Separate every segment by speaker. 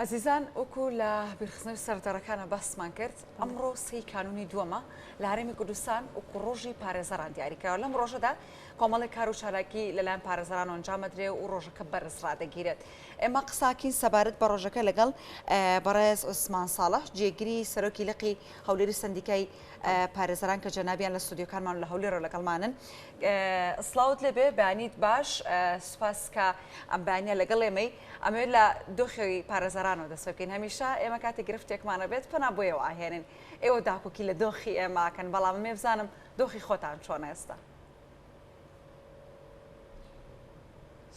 Speaker 1: عزیزان وەکو لە بیرخستنەوەی سەردەڕەکانە باسمان کرد ئەمڕۆ سەی کانونی دووەمە لە هەرێمی کوردستان وەکو ڕۆژی پارێزەران دیاریکراوە لەم ڕۆژەدا کۆمەڵی کار و چالاکی لەلایەن پارێزەران ئەنجامەدرێ و ڕۆژەکە بەرز ڕادەگیرێت. ئێمە قساکین سەبارەت بە ڕۆژەکە لەگەڵ بەڕێز عوسمان ساڵح جێگیری سەرۆکی لقی هەولێری سندیکای پارێزەران کە جەنابیان لە ستودیۆکانمان لە هەولێرەوە لەگەڵمانن. سڵاوت لێبێ بەیانیت باش سوپاس کە ئەم بەیانیە لەگەڵ ئێمەی ئەمەوێت لە دۆخی پارێزەرانەوە دەست بکەین. هەمیشە ئێمە کاتی گرفتێکمانە بێت پنا بۆیەوە ئاهێنن ئێوە داکوکی لە دۆخی ئێماکەن بەڵام ئەمێ بزانم دۆخی خۆتان چۆنە ئێستا.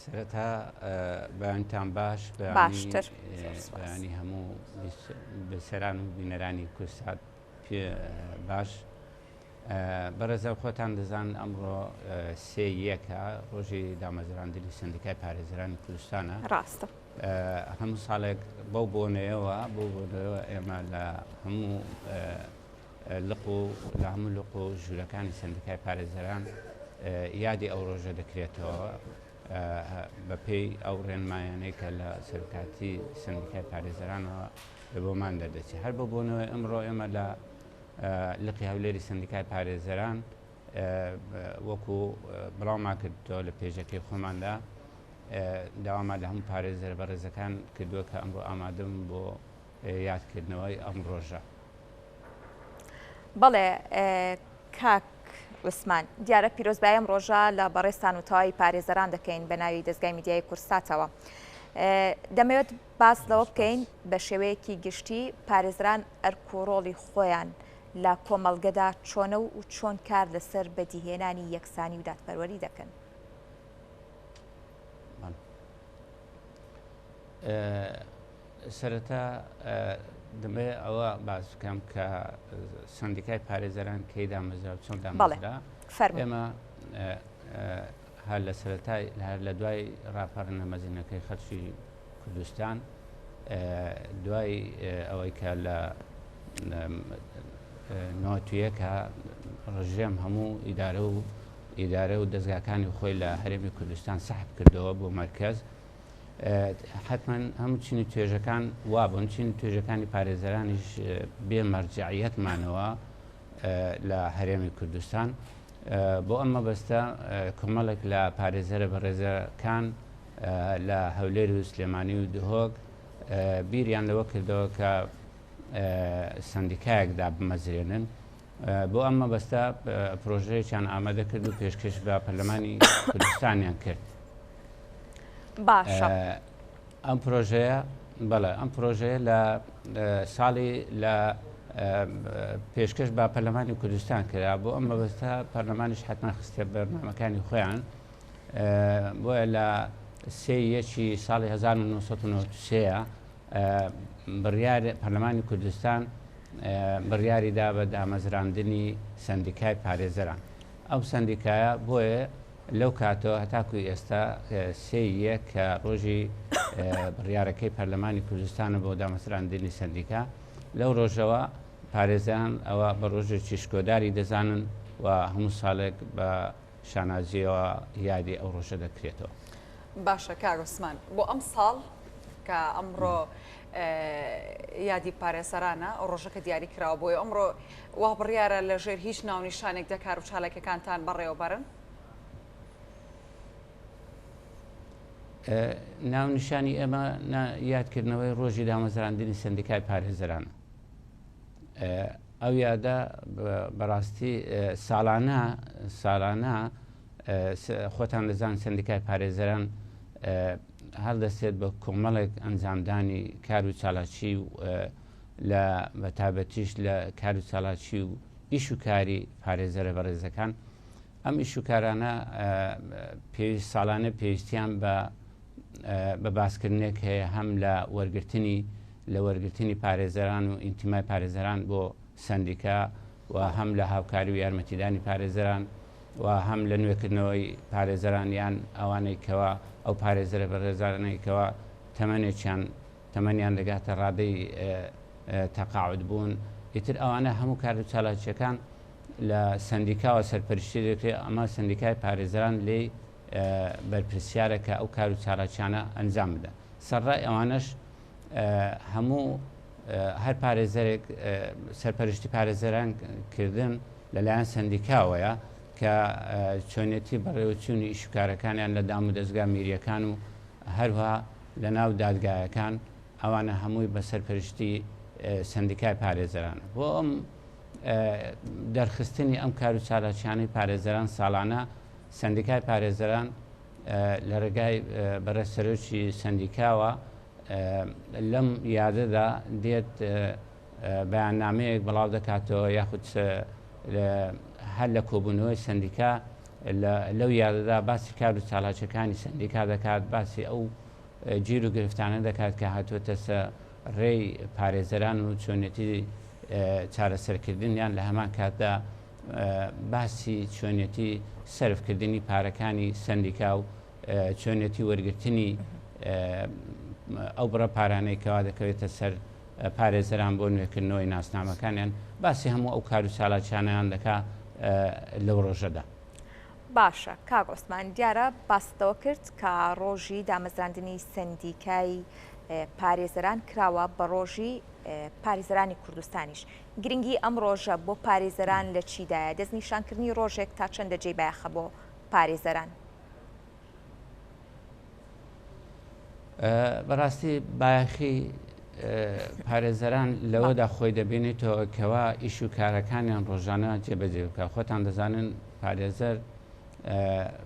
Speaker 2: سەرەتا بەیانتان
Speaker 1: باشتر
Speaker 2: بەیانی هەموو بەسەران و بینەرانی کوردستان باش. بەڕێزە خۆتان دەزان ئەمڕۆ سێ یەکە ڕۆژی دامەزراندنی سندیکای پارێزەرانی کوردستانە.
Speaker 1: ڕاستە
Speaker 2: هەموو ساڵێک بەو بۆنەوە ئێمە لە هەموو لق و ژوورەکانی سندیکای پارێزەران یادی ئەو ڕۆژە دەکرێتەوە بە پێی ئەو ڕێنمایانەی کە لە سەرکاتی سندیکای پارێزەرانەوە لە بۆمان دەردەچێت. هەر بە بۆنەوەی ئەمڕۆ ئێمە لە لقی هەولێری سندیکای پارێزەران وەکو بڵاومان کردەوە لە پێشەکەی خۆماندا داوامان لە هەموو پارێزەر بەڕێزەکان کردووە کە ئەمڕۆ ئامادەم بۆ یادکردنەوەی ئەم ڕۆژە.
Speaker 3: بەڵێ کاک عوسمان دیارە پیرۆزبایی ئەم ڕۆژە لە بەڕێستان و تەواوی پارێزەران دەکەین بە ناوی دەستگای میدیای کورساتەوە. دەمەوێت باس لەوە بکەین بە شێوەیەکی گشتی پارێزران ئەرکۆڕۆڵی خۆیان لە کۆمەڵگەدا چۆنە و چۆن کار لەسەر بەدیهێنانی یەکسانی و دادپەروەری دەکەن.
Speaker 2: سەرەتا دەمەوێت ئەوە باس بکەم کە سندیکای پارێزەران کەی دامەزرا و چۆن دامەزرا. ئێمە هەر لە سەرەتای هەر لە دوای ڕاپەڕنە مەزینەکەی خەڵکی کوردستان دوای ئەوەی کە لە نۆتویەکە ڕژێم هەموو ئیدارە و دەستگاکانی خۆی لە هەرێمی کوردستان سەحب کردەوە بۆ مەرکەز. حتمما هەموو چینی توێژەکان وابوون چینی توێژەکانی پارێزەرانیش بێ مەرجعیەتمانەوە لە هەرێمی کوردستان. بۆ ئەمە بەستە کۆمەڵێک لە پارێزەرە بەڕێزەکان لە هەولێر و سلێمانی و دهۆک بیریان لەوە کردەوە کە سندیکایەکدا بمەزرێنن. بۆ ئەمە بەستە پرۆژەیەکیان ئامادە کرد و پێشکەش بە پەرلەمانی کوردستانیان کرد.
Speaker 3: باشە
Speaker 2: ئەم پرۆژەیە بەڵێ ئەم پرۆژەیە لە ساڵی لە پێشکەش بە پەرلەمانی کوردستان کرا بۆ ئەم مەبەستە پەرلەمانیش حتما خستە بەرنامەکانی خۆیان. بۆیە لە سێ یەکی ساڵی 1993 پەرلەمانی کوردستان بڕیاریدا بە دامەزراندنی سندیکای پارێزەران. ئەو سندیکایە بۆیە لەو کاتەوە هەتاکوی ئێستا سێ یەک کە ڕۆژی بڕیارەکەی پەرلەمانی کوردستانە بۆ دامەزراندنی سندیکا لەو ڕۆژەوە پارێزان ئەوە بە ڕۆژێکی شکۆداری دەزانن و هەموو ساڵێک بە شانازیەوە یادی ئەو ڕۆژە دەکرێتەوە.
Speaker 1: باشە کاک عوسمان بۆ ئەم ساڵ کە ئەمڕۆ یادی پارێزەرانە ئەو ڕۆژەکە دیاری کراوە بۆیە ئەمڕۆ وا بڕیارە لە ژێر هیچ ناونیشانێک دەکار و چالاکیەکانتان بەڕێوەبەرن؟
Speaker 2: ناونیشانی ئێمە یادکردنەوەی ڕۆژی دامەزراندنی سندیکای پارێزەرانە. ئەو یادە بەڕاستی ساڵانە خۆتان دەزان سندیکای پارێزەران هەڵدەستێت بە کۆمەڵێک ئەنجامدانی کار و چالاکی و لە بەتابەتیش لە کار و چالاکی و ئیش و کاری پارێزەرە بەڕێزەکان. ئەم ئیش و کارانە ساڵانە پێویستیان بە باسکردنێک هەیە هەم لە وەرگرتنی پارێزەران و ئینتیمای پارێزەران بۆ سندیکا و هەم لە هاوکاری و یارمەتیدانی پارێزەران و هەم لە نوێکردنەوەی پارێزەرانیان ئەوانەی کەوا ئەو پارێزەرە بەڕێزانەیەکەوە تەمەنیان دەگاتە ڕادەی تەقاعود بوون. ئیتر ئەوانە هەموو کار و چالاکیەکان لە سندیکاوە سەرپەرشتی دەکرێت. ئەمە سندیکای پارێزەران لێ بەرپرسیارە کە ئەو کار و چالاکیانە ئەنجام بدە. سەرڕای ئەوانەش هەموو هەر پارێزەرێک سەرپەرشتی پارێزەران کردن لەلایەن سندیکاوەیە کە چۆنێتی بەڕێوەچوونی ئیشوکارەکانیان لە دام و دەستگا میریەکان و هەروها لە ناو دادگایەکان ئەوانە هەمووی بە سەرپەرشتی سندیکای پارێزەران بۆ ئەم دەرخستنی ئەم کار و چالاکیانەی پارێزەران ساڵانە سندیکای پارێزەران لە ڕێگای بەڕێسەرۆکی سندیکاوە لەم یادەدا دێت بەیاننامەیەک بڵاو دەکاتەوە یاخود هەر لە کۆبوونەوەی سندیکا لەو یادەدا باسی کار و چالاکیەکانی سندیکا دەکات باسی ئەو گیر و گرفتانە دەکات کە هاتووەتە ڕێی پارێزەران و چۆنێتی چارەسەرکردنیان لە هەمان کاتدا باسی چۆنێتی سەرفکردنی پارەکانی سندیکا و چۆنێتی وەرگرتنی ئەو بڕە پارانەی کەوا دەکەوێتە سەر پارێزەران بۆ نوێکردنەوەی ناسنامەکانیان باسی هەموو ئەو کار و چالاکیانیان دەکا لەو ڕۆژەدا.
Speaker 3: باشە کاک عوسمان دیارە باستەوە کرد کە ڕۆژی دامەزراندنی سندیکای پارێزەران کراوە بە ڕۆژی پارێزەرانی کوردستانیش. گرنگی ئەم ڕۆژە بۆ پارێزەران لە چیدایە؟ دەستنیشانکردنی ڕۆژێک تا چەندە جێی بایەخە بۆ پارێزەران؟
Speaker 2: بەڕاستی بایەخی پارێزەران لەوەدا خۆی دەبێنێتەوە کەوا ئیش و کارەکانیان ڕۆژانە جێبەجێ بکە. خۆتان دەزانن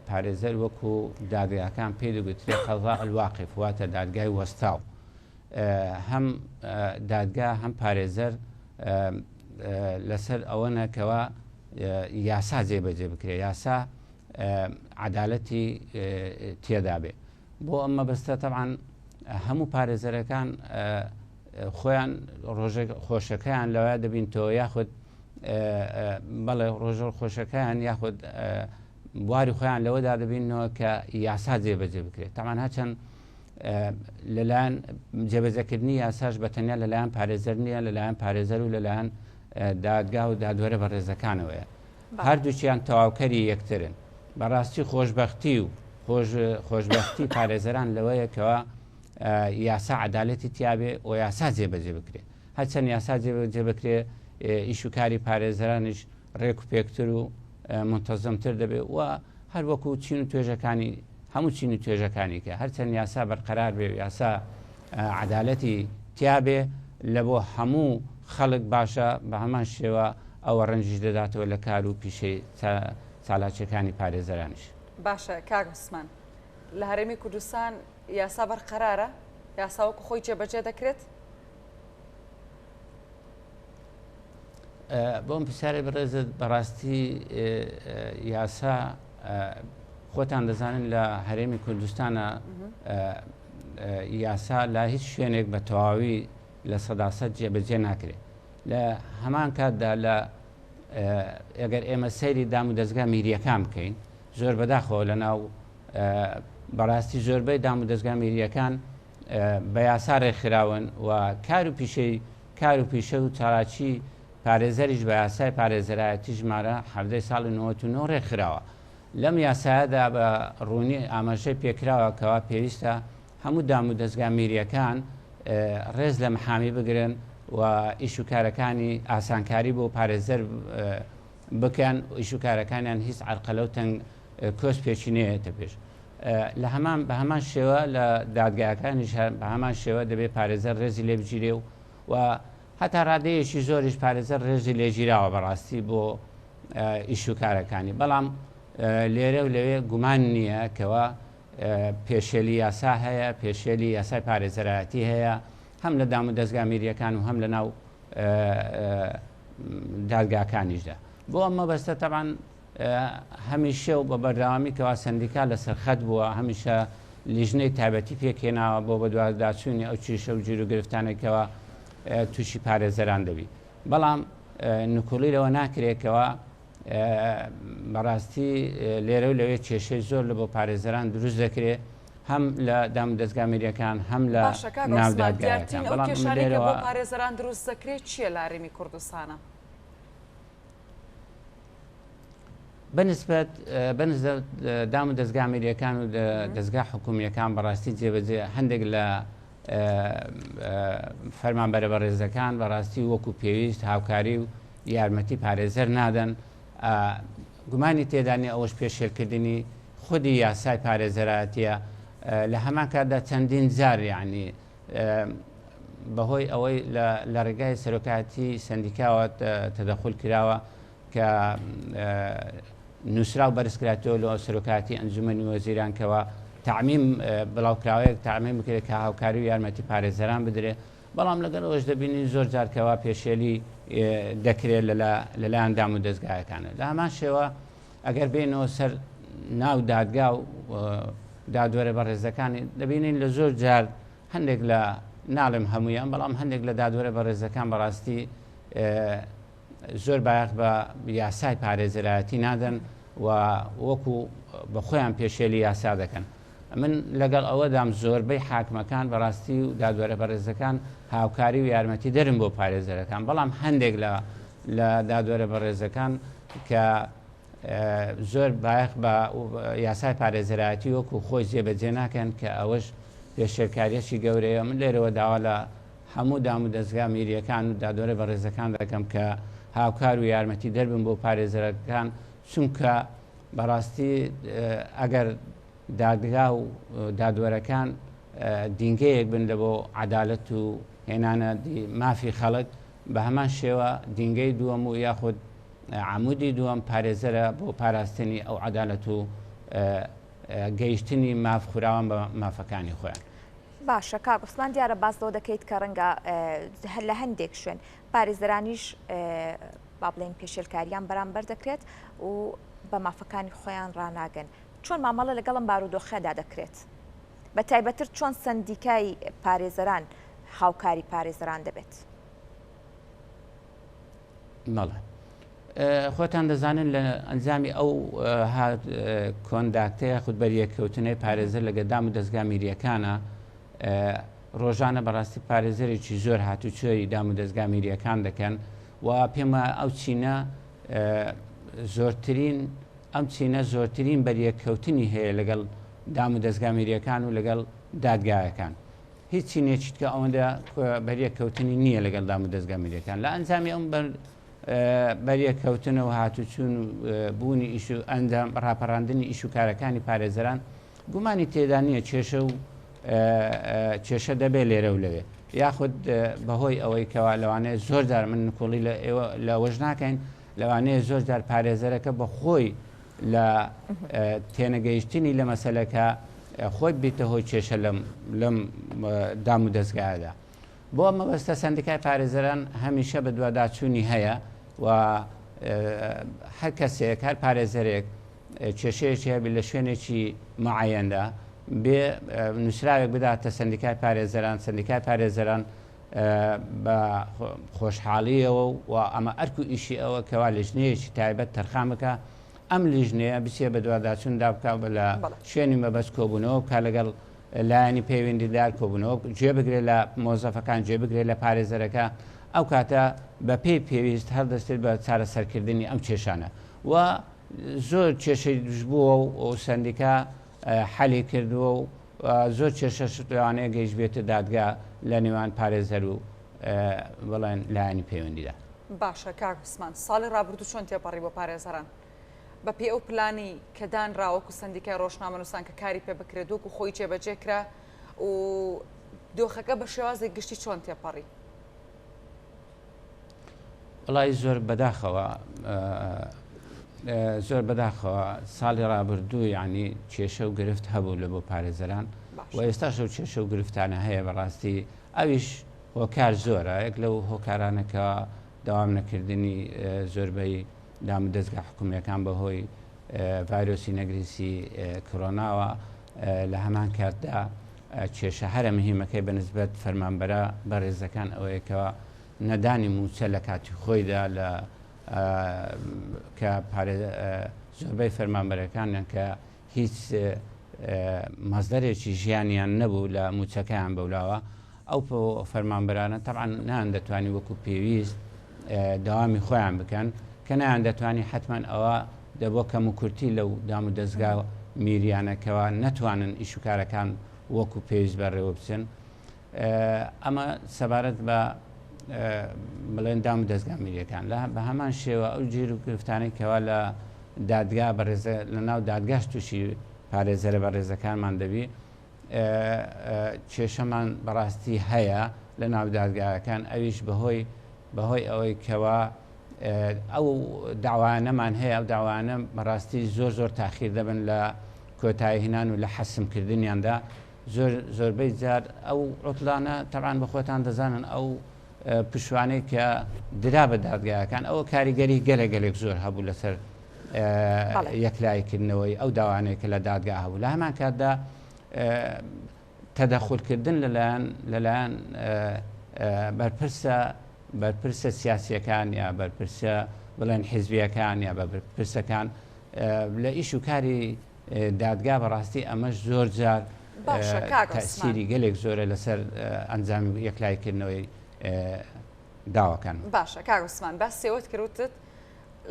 Speaker 2: پارێزەر وەکو دادگاکان پێی دەگوترێ قەضا الواقف واتە دادگای وەستاو. هەم دادگا هەم پارێزەر لەسەر ئەوەنە کەوا یاسا جێبەجێ بکرێ، یاسا عەدالەتی تێدا بێ. بۆ ئەمە بەستە تەبعاً هەموو پارێزەرەکان خۆیان ڕۆژێک خۆشەکەیان لەوە دەبینتەوە یاخود بەڵێ ڕۆژە خۆشەکەیان یاخود بواری خۆیان لەوەدا دەبینەوە کە یاسا جێبەجێ بکرێت. تەمان هەچەند لەلایەن جێبەجێکردنی یاساش بەتەنیا لەلایەن پارێزەر نییە، لەلایەن پارێزەر و لەلایەن دادگا و دادوەرە بەڕێزەکانەوەیە. هەردووچیان تەواوکەری یەکترن. بەڕاستی خۆشبەختی و خۆشبەختی پارێزەران لەوەیە کەەوە یاسا عەدالەتی تیابێ و یاسا جێبەجێ بکرێت. هەرچەند یاسا جێبەجێ بکرێ ئیش و کاری پارێزەرانیش ڕێک و پێکتر و منتەزەمتر دەبێت و هەر وەکو چین و توێژەکانی هەموو چین و توێژەکانی کە هەرچەند یاسا بەرقەرار بێ یاسا عەدالەتی تیابێ لە بۆ هەموو خەڵک باشە بە هەمان شێوە ئەوە ڕەنجیش دەداتەوە لە کار و پیشەی چالاکیەکانی پارێزەرانیش.
Speaker 1: باشە کاک عوسمان لە هەرێمی کوردستان یاسا بەرقەرارە؟ یاسا وەکو خۆی جێبەجێ دەکرێت؟
Speaker 2: بۆم پرسیارێ بەڕێزت بەڕاستی یاسا خۆتان دەزانن لە هەرێمی کوردستانە یاسا لە هیچ شوێنێک بە تەواوی لە 100% جێبەجێ ناکرێت. لە هەمان کاتدا لە ئەگەر ئێمە سەیری دام و دەستگا میریەکان بکەین زۆر بەداخەوە لە ناو بەڕاستی زۆربەی دام و دەستگا میریەکان بە یاسا ڕێکخراون و کار و پیشە و چالاکی پارێزەریش بە یاسای پارێزەرایەتی ژمارە 17 ساڵی 99 ڕێکخراوە. لەم یاسایەدا بە ڕوونی ئاماژەی پێکراوە کەوا پێویستە هەموو دام و دەستگا میریەکان ڕێز لە محامی بگرن و ئیش و کارەکانی ئاسانکاری بۆ پارێزەر بکەن و ئیش و کارەکانیان هیچ عەرقەلە و تەنگ کۆست پێچینەیەتە پێش. بە هەمان شێوە لە دادگاکانیش بە هەمان شێوە دەبێت پارێزەر ڕێزی لێ بگیرێ و هەتا ڕادەیەکی زۆریش پارێزەر ڕێزی لێگیراوە بەڕاستی بۆ ئیش و کارەکانی. بەڵام لێرە و لەوێ گومان نییە کەەوە پێشێلی یاسا هەیە، پێشێلی یاسای پارێزەرایەتی هەیە، هەم لە دام و دەستگا میریەکان و هەم لە ناو دادگاکانیشدا. بۆ ئەمە بەستە تەبعاً هەمیشە و بە بەردەوامی کەوا سندیکا لەسەر خەت بووە، هەمیشە لیژنەی تایبەتی پێکێناوە بۆ بە دواداچوونی ئەو چیشە و گیر و گرفتانێکەوە تووشی پارێزەران دەبی. بەڵام نکوڵیرەوە ناکرێتەوە بەڕاستی لێرە و لەوێ کێشەی زۆر لە بۆ پارێزەران دروست دەکرێت هەم لە دام و دەستگا میریەکان هەم لە ناودادگایەکان.
Speaker 1: بەڵام کێشانێکە بۆ پارێزەران دروست دەکرێت چییە لە هەرێمی کوردستانە؟ بەنسبەت
Speaker 2: دام و دەستگا میریەکان و دەستگا حکومیەکان بەڕاستی جێبەجێ هەندێک لە فەرمانبەرە بەڕێزەکان بەڕاستی وەکو پێویست هاوکاری و یارمەتی پارێزەر نادەن گومانی تێدانی ئەوەش پێشێلکردنی خودی یاسای پارێزەرایەتیە لە هەمان کاتدا چەندین جار یعنی بەهۆی ئەوەی لە ڕێگای سەرۆکاتی سندیکاوە تەدەخل کراوە کە نووسرا و بەرزکراتەوە لە سەرۆکاتی ئەنجومەنی وەزیران کەەوە تعمیم بڵاوکراوەیەک تعمیم بکرێت کە هاوکاری و یارمەتی پارێزەران بدرێت بەڵام لەگەڵ ئەوەش دەبینی زۆر جارکەوە پێشێلی دەکرێت لەلایەن دام و دەستگایەکانە لە هەمان شێوە ئەگەر بێنەوە سەر ناو دادگا و دادوەرە بەڕێزەکانی دەبینین لە زۆر جار هەندێک لە ناڵم هەمویان بەڵام هەندێک لە دادوەرە بەڕێزەکان بەڕاستی زۆر بایەخ بە یاسای پارێزەرایەتی نادەن و وەکو بە خۆیان پێشێلی یاسا دەکەن من لەگەڵ ئەوەدام زۆربەی حاکمەکان بەڕاستی و دادوەرە بەڕێزەکان هاوکاری و یارمەتی دەرن بۆ پارێزەرەکان بەڵام هەندێک لە دادوەرە بەڕێزەکان کە زۆر بایەخ بە یاسای پارێزەرایەتی وەکو خۆی جێبەجێ ناکەن کە ئەوەش پێشێرکاریەکی گەورەیە من لێرەوە داوا لە هەموو دام و دەستگا میریەکان و دادوەرە بەڕێزەکان دەکەم کە هاوکار و یارمەتی دەربن بۆ پارێزەرەکان چونکە بەڕاستی ئەگەر دادگا و دادوەرەکان دینگەیەک بن لە بۆ عەدالەت و هێنانە مافی خەڵک بە هەمان شێوە دینگەی دووەم و یاخود عمودی دووەم پارێزەرە بۆ پاراستنی ئەو عەدالەت و گەیشتنی مافخوراوان بە مافەکانی خۆیان.
Speaker 3: باشە کاک عوسمان دیارە باس لەوە دەکەیت کە ڕەنگە لە هەندێک شوێن پارێزەرانیش با بڵێن پێشێلکاریان بەرامبەر دەکرێت و بە مافەکانی خۆیان ڕناگەن چۆن مامەڵە لەگەڵم بارودۆخەدا دەکرێت بە تایبەتر چۆن سندیکای پارێزەران هاوکاری پارێزەران دەبێت
Speaker 2: مەڵێ خۆتان دەزانن لە ئەنجامی ئەو کۆنداکتەیە خودبەریەکەوتنەی پارێزەر لە گەدام و دەستگا میریەکانە ڕۆژانە بەڕاستی پارێزەرێکی زۆر هاتوچۆی دام و دەستگا میریەکان دەکەن و پێمە ئەو چینە زۆرترین بەریەکەوتنی هەیە لەگەڵ دام و دەستگا میریەکان و لەگەڵ دادگایەکان هیچ چینێکیت کە ئەوەندە بەریەکەوتنی نییە لەگەڵ دام و دەستگا میریەکان لە ئەنجامی ئەم بەریەکەوتنەوە هاتوچوون بوونی ئیش و ئەندام ڕاپەڕاندنی ئیش و کارەکانی پارێزەران گومانی تێدا نییە کێشە دەبێت لێرە و لەوێ یاخود بەهۆی ئەوەی کەوا لەوانەیە زۆر جار من نکۆڵی لە وەژ ناکەین لەوانەیە زۆر جار پارێزەرەکە بە خۆی لە تێنەگەیشتنی لە مەسەلەکە خۆی بیتە هۆی کێشە لەم دام و دەستگایەدا بۆ مەبەستە سندیکای پارێزەران هەمیشە بە دوواداچوونی هەیە و هەر کەسێک هەر پارێزەرێک کێشەیەکی هەبێت لە شوێنێکی معەیەندا بێ نووسراوێک بداتە سندیکای پارێزەران بە خۆشحاڵیەوە و ئەمە ئەرک و ئیشی ئەوە کەوا لیژنەیەکی تایبەت تەرخان بکە ئەم لیژنەیە بچێ بە دوواداچووندا بکە لە شوێنی مەبەست کۆبوونەوە بکە لەگەڵ لایەنی پەیوەندیدار کۆبوونەوە گوێبگرێت لە مۆزەفەکان گوێبگرێت لە پارێزەرەکە ئەو کاتە بە پێی پێویست هەڵدەستێت بە چارەسەرکردنی ئەم کێشانە و زۆر کێشەی دوش بووە و سندیکا حەلی کردووە و زۆر کێشە لەوانەیە گەیشت بێتە دادگا لە نێوان پارێزەر و بەڵێن لایەنی پەیوەندیدار.
Speaker 1: باشە کاک عوسمان ساڵی ڕابردوو چۆن تێپەڕی بۆ پارێزەران بە پێ ئەو پلانی کە دانراوەکو سندیکای ڕۆژنامەنووسان کە کاری پێ بکرێت وەکو خۆی جێبەجێکرا و دۆخەکە بە شێوازێک گشتی چۆن تێپەڕی؟
Speaker 2: وڵای زۆر بەداخەوە ساڵی ڕابردوو یعنی کێشە و گرفت هەبوو لە بۆ پارێزەران و ئێستاش ئەو کێشە و گرفتانە هەیە بەڕاستی ئەویش هۆکار زۆرە یەک لەو هۆکارانەکە داوام نەکردنی زۆربەی دام و دەستگا حکوومیەکان بەهۆی ڤایرۆسی نەگریسی کۆرۆناوە لە هەمان کاتدا کێشە هەرە مهمەکەی بەنسبەت فەرمانبەرە بەڕێزەکان ئەوەیەکەوە نەدانی موچە لە کاتی خۆیدا لە کە زۆربەی فەرمانبەرەکانیان کە هیچ مەزدەرێکی ژیانیان نەبوو لە موچەکەیان بەولاوە ئەو فەرمانبەرانە تەبعاً نان دەتوانی وەکو پێویست داوامی خۆیان بکەن کە نایان دەتوانی حتمما ئەوە دەبۆ کەم و کورتی لەو دام و دەستگا میریانەکەەوە نەتوانن ئیشوکارەکان وەکو پێویست بەڕێوە بچن ئەمە سەبارەت بە بڵێن دام و دەستگا میریەکان بە هەمان شێوە ئەو گیر و گرفتانەی کەوا لە دادگا بەڕێزە لە ناو دادگاش تووشی پارێزەرە بە ڕێزەکانمان دەبی کێشەمان بەڕاستی هەیە لە ناو دادگاکان ئەویش بەهۆی ئەوەی کەوا ئەو داوانەمان هەیە ئەو داوانە بەڕاستی زۆر تاخیر دەبن لە کۆتایی هێنان و لە حەسمکردنیاندا زۆربەی جار ئەو عوتڵانە تەبعاً بە خۆتان دەزانن ئەو پشوانەی کە درا بە دادگایەکان ئەوە کاریگەری گەلێک زۆر هەبوو لەسەر یەکلایکردنەوەی ئەو داوانەیە کە لە دادگا هەبوو لە هەمان کاتدا تەدەخولکردن لەلایەن بەرپرسە سیاسیەکان یا بەرپرسە بڵێن حیزبیەکان یا بەرپرسەکان لە ئیش و کاری دادگا بەڕاستی ئەمەش زۆر جار تەسیری گەلێک زۆرە لەسەر ئەنجامی یەکلایکردنەوەی داواکان.
Speaker 1: باشە کاگوسمان باس سێوت کردوتت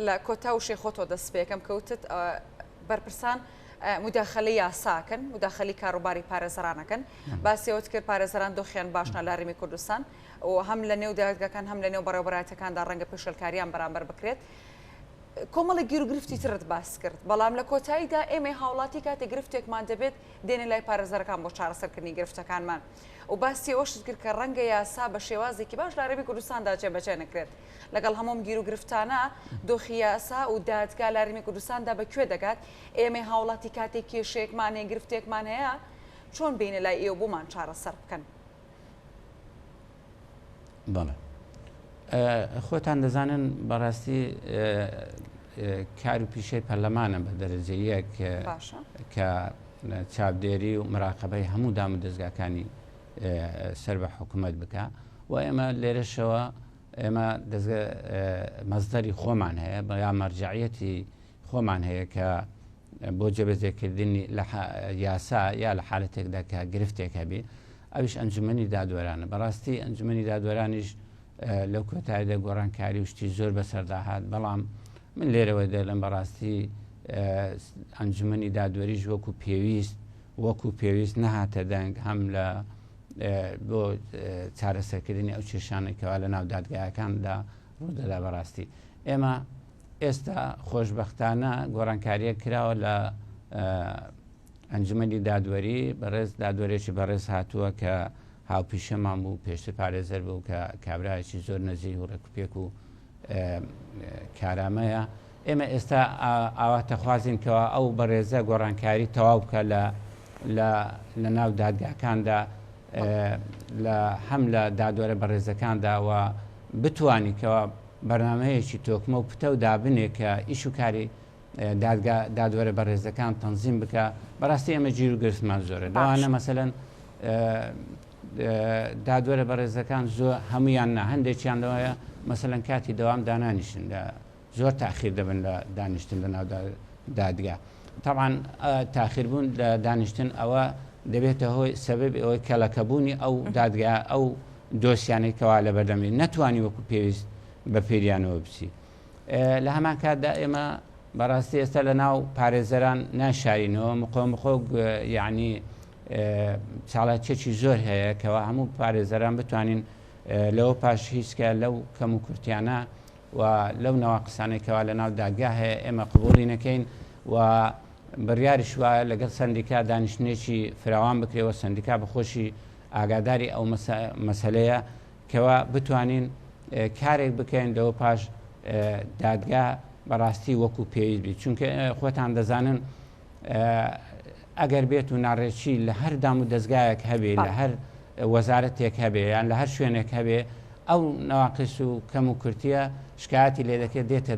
Speaker 1: لە کۆتا و شێخۆتۆ دەست پێکەم کەوتت بەرپرسان مداخلی یاساکەن مداخلی کاروباری پارێزەرانەکەن باسیەوت کرد پارێزەران دۆخیان باشنا لە هەرێمی کوردستان و هەم لە نێو دادگاکان هەم لە نێو بەڕێوەبەرایەتەکاندا ڕەنگە پێشەلکاریان بەرامبەر بکرێت کۆمەڵی گیر و گرفتی ترت باس کرد بەڵام لە کۆتاییدا ئێمە هاوڵاتی کاتێک گرفتێکمان دەبێت دێنێ لای پارێزەرەکان بۆ چارەسەرکردنی گرفتەکانمان و باسی ئەوەشت کرد کە ڕەنگە یاسا بە شێوازێکی باش لە هەرێمی کوردستاندا جێبەجێ نەکرێت لەگەڵ هەموم گیر و گرفتانە دۆخی یاسا و دادگا لە هەرێمی کوردستاندا بەکوێ دەگات ئێمە هاوڵاتی کاتێک کێشەیەکمان هەیە گرفتێکمان هەیە چۆن بینە لای ئێوە بۆمان چارەسەر بکەن.
Speaker 2: بەڵێ خۆتان دەزانن بەڕاستی کار و پیشەی پەرلەمانە بە دەرەجە یەک کە چاودێری و مراقبەی هەموو دام و دەستگاکانی سەر بە حکوومەت بکە و ئێمە لێرەشەوە ئێمە مەزدەری خۆمان هەیە بە یا مەرجعیەتی خۆمان هەیە کە بۆ جێبەجێکردنی لە یاسا یا لە حالەتێکدا کە گرفتێک هەبێ ئەویش ئەنجومەنی دادوەرانە بەڕاستی ئەنجومەنی دادوەرانیش لەو کۆتاییدا گۆڕانکاری وشتی زۆر بەسەرداهات بەڵام من لێرەوە دەڵێم بەڕاستی ئەنجومەنی دادوەریش وەکو پێویست نەهاتە دەنگ هەم لە بۆ چارەسەرکردنی ئەو کێشانێکەوە لە ناو دادگایەکاندا ڕوودەدا بەڕاستی ئێمە ئێستا خۆشبەختانە گۆڕانکاریە کراوە لە ئەنجومەنی دادوەری بەڕێز دادوەرێکی بەڕێز هاتووە کە هاوپیشەمان بوو پێشتر پارێزەر بوو کە کابراایکی زۆر نەزیک و ڕێکوپێک و کارامەیە ئێمە ئێستا ئاواتەخوازینکەوە ئەو بەڕێزە گۆڕانکاری تەواو بکە لە ناو دادگاکاندا هەم لە دادوەرە بەڕێزەکانداوە بتوانیکەوە بەرنامەیەکی تۆکمە و پتە و دابنێک کە ئیش و کاری دادوەرە بەڕێزەکان تەنزیم بکە بەڕاستی ئەمە گیر و گرفتمان زۆرە لەوانە مەسەلەن دادوەرە بەڕێزەکان زۆر هەمویان نا هەندێکیاندەوەیە مەسەلەن کاتی دەوام دانانیشن زۆر تاخیر دەبن لە دانیشتن لە ناو دادگا طبعاً تاخیربوون لە دانیشتن ئەوە دەبێتە هۆی سەبەب ئەوەی کەڵەکەبوونی ئەو دادگا ئەو دۆسیانەی کەوا لە بەردەمی نەتوانی وەکو پێویست بە پێریانەوە بچی لە هەمان کاتدا ئێمە بەڕاستی ئێستا لە ناو پارێزەران ناشارینەوە مخۆ یعنی چاڵاتێکی زۆر هەیە کەوا هەموو پارێزەران بتوانین لەوە پاش هیچکە لەو کەم و کورتیانە و لەو نەواقسانێکەوە لە ناو دادگا هەیە ئێمە قبوڵی نەکەین و بڕیاریش وایە لەگەڵ سندیکا دانیشتنێکی فراوان بکرێەوە سندیکا بەخۆشی ئاگاداری ئەو مەسەلەیە کەوا بتوانین کارێک بکەین لەوە پاش دادگا بەڕاستی وەکو پێویست بیت چونکە خۆتان دەزانن ئەگەر بێت و ناڕێکی لە هەر دام و دەستگایەک هەبێ لە هەر وەزارەتێک هەبێ یان لە هەر شوێنێک هەبێ ئەو نەواقس و کەم و کورتیە شکایەتی لێ دەکرێت دێتە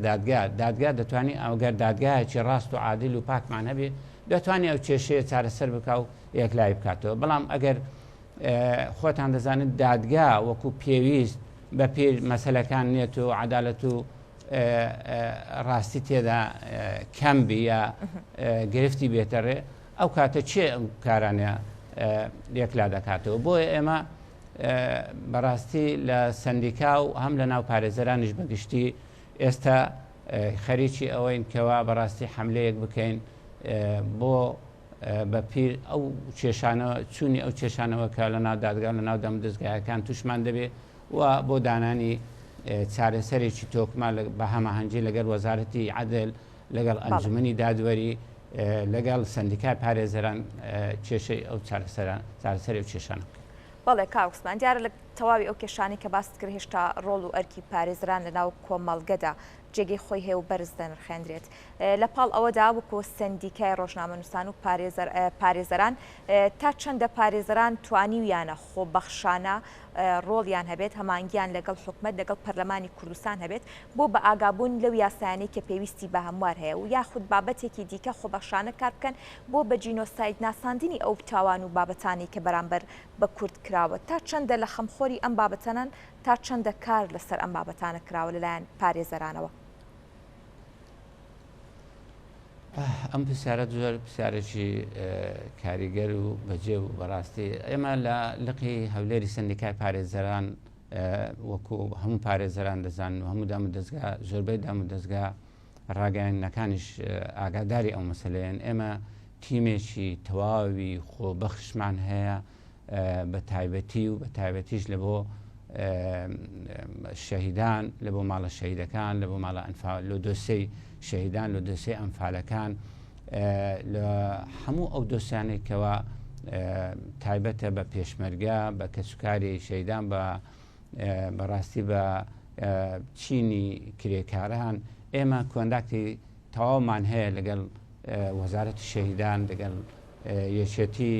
Speaker 2: دادگا دەتوانانی ئەوگەر دادگایەکی ڕاست و عادل و پاکمان هەبێ دەتوانانی ئەو کێشەیە چارەسەر بکە و یەکلای بکاتەوە بەڵام ئەگەر خۆتان دەزانن دادگا وەکو پێویست بە پێر مەسەلەکان نێت و عەدالەت و ڕاستی تێدا کەمبی یا گرفتی بێتەڕێ ئەو کاتە چێ ئەو کارانە یەکلا دەکاتەوە بۆیە ئێمە بەڕاستی لە سندیکا و هەم لە ناو پارێزەرانیش بەگشتی ئێستا خەریکی ئەوەین کەوا بەڕاستی حملەیەک بکەین بۆ بە پیر ئەو کێشانەوە چوونی ئەو کێشانەوە کە لە ناو دادگا لە ناو دەم دەستگایەکان توشمان دەبێت و بۆ دانانی چارەسەرێکی تۆکما بە هەماهەنگی لەگەڵ وەزارەتی عەدل لەگەڵ ئەنجومەنی دادوەری لەگەڵ سندیکای پارێزەران کێشەی ئەو چارەسەری و کێشانە
Speaker 3: بەڵێ کاوسمان دیارە لە تەواوی ئەو کێشانی کە باست کرد هێشتا ڕۆڵ و ئەرکی پارێزران لە ناو کۆمەڵگەدا جێگەی خۆی هەیە و بەرز دەنرخێنرێت لە پاڵ ئەوەدا وەکو سندیکای ڕۆژنامەنووسان و پارێزەران تا چەندە پارێزەران توانیویانە خۆبەخشانە ڕۆڵیان هەبێت هەمانگیان لەگەڵ حکومەت لەگەڵ پەرلەمانی کوردستان هەبێت بۆ بە ئاگابوون لەو یاسایانەی کە پێویستی بە هەموار هەیە و یاخود بابەتێکی دیکە خۆبەخشانە کار بکەن بۆ بە جینۆساید ناساندنی ئەو تاوان و بابەتانی کە بەرامبەر بە کورد کراوە تا چەندە لە خەمخۆری ئەم بابەتەنان تا چەندە کار لەسەر ئەم بابەتانە کراوە لەلایەن پارێزەرانەوە.
Speaker 2: ئەم پرسیارە زۆر پرسیارێکی کاریگەر و بەجێ و بەڕاستی ئێمە لە لقی هەولێری سندیکای پارێزەران وەکو هەموو پارێزەران دەزان و هەموو دام و دەستگا زۆربەی دام و دەستگا ڕاگەیاندنەکانیش ئاگاداری ئەو مەسەلەیەن ئێمە تیمێکی تەواوی خۆبەخشمان هەیە بە تایبەتی و بە تایبەتیش لە بۆ شەهیدان لە بۆ ماڵە شەهیدەکان لە بۆ ماڵە ئەنفال لە دۆسەی شەهیدان لە دۆسەی ئەنفالەکان لە هەموو ئەو دۆسیانێکەوە تایبەتە بە پێشمەرگە بە کەسوکاری شەهیدان بەڕاستی بە چینی کرێکاران ئێمە کۆنداکتی تەواومان هەیە لەگەڵ وەزارەتی شەهیدان لەگەڵ یەکێتی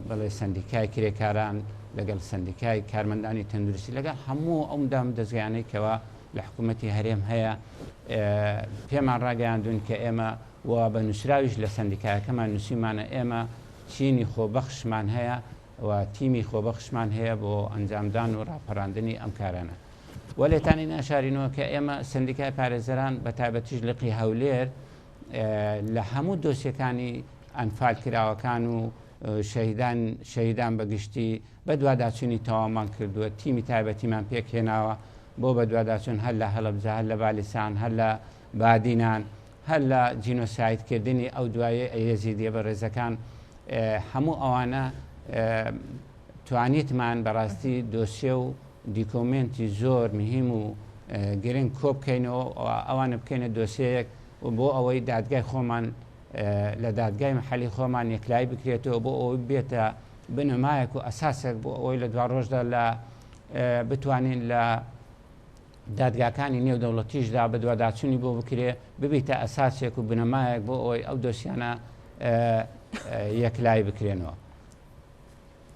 Speaker 2: بەڵێ سندیکای کرێکاران لەگەڵ سندیکای کارمەندانی تەندروستی لەگەڵ هەموو ئەو دام دەستگایانەیەکەوە لە حکوومەتی هەرێم هەیە پێمان ڕاگەیاندون کە ئێمە و بە نووسراویش لە سندیکایەکەمان نووسیمانە ئێمە چینی خۆبەخشمان هەیە و تیمی خۆبەخشمان هەیە بۆ ئەنجامدان و ڕاپەڕاندنی ئەم کارانە وە لێتانی ناشارینەوە کە ئێمە سندیکای پارێزەران بە تایبەتیش لقی هەولێر لە هەموو دۆسیەکانی ئەنفال کراوەکان و شەهیدان بەگشتی بە دوواداچوونی تەوامان کردووە تیمی تایبەتیمان پێکهێناوە بۆ بە دوواداچوون هەر لە هەڵەبجە هەر لە بالیسان هەر لە بادینان هەر لە جینۆسایدکردنی ئەو دوایە یەزیدیە بە ڕێزەکان هەموو ئەوانە توانیتمان بەڕاستی دۆسیە و دیکۆمنتی زۆر مهم و گرنگ کۆ بکەینەوە ئەوانە بکەینە دۆسەیەک بۆ ئەوەی دادگای خۆمان لە دادگای محلی خۆمان یەکلای بکرێتەوە بۆ ئەوەی بێتە بنەمایەک و ئەساسێک بۆ ئەوەی لە دوا ڕۆژدا لە بتوانین لە دادگاکانی نێودەوڵەتیشدا بە دوواداچوونی بۆ بکرێ ببیتە ئەساسێک و بنەمایەک بۆ ئەوەی ئەو دۆسیانە یەکلای بکرێنەوە.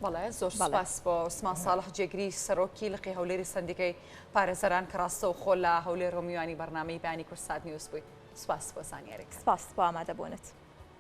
Speaker 1: بەڵێ زۆر سپاس بۆ عوسمان ساڵح جێگری سەرۆکی لقی هەولێری سندیکای پارێزەران کە ڕاستە و خۆ لە هەولێر ڕۆمیوانی بەرنامەی بەیانی کورسات نیوز بووی. سپاس بۆ زانیاریک.
Speaker 3: سپاس بۆ ئامادەبوونت.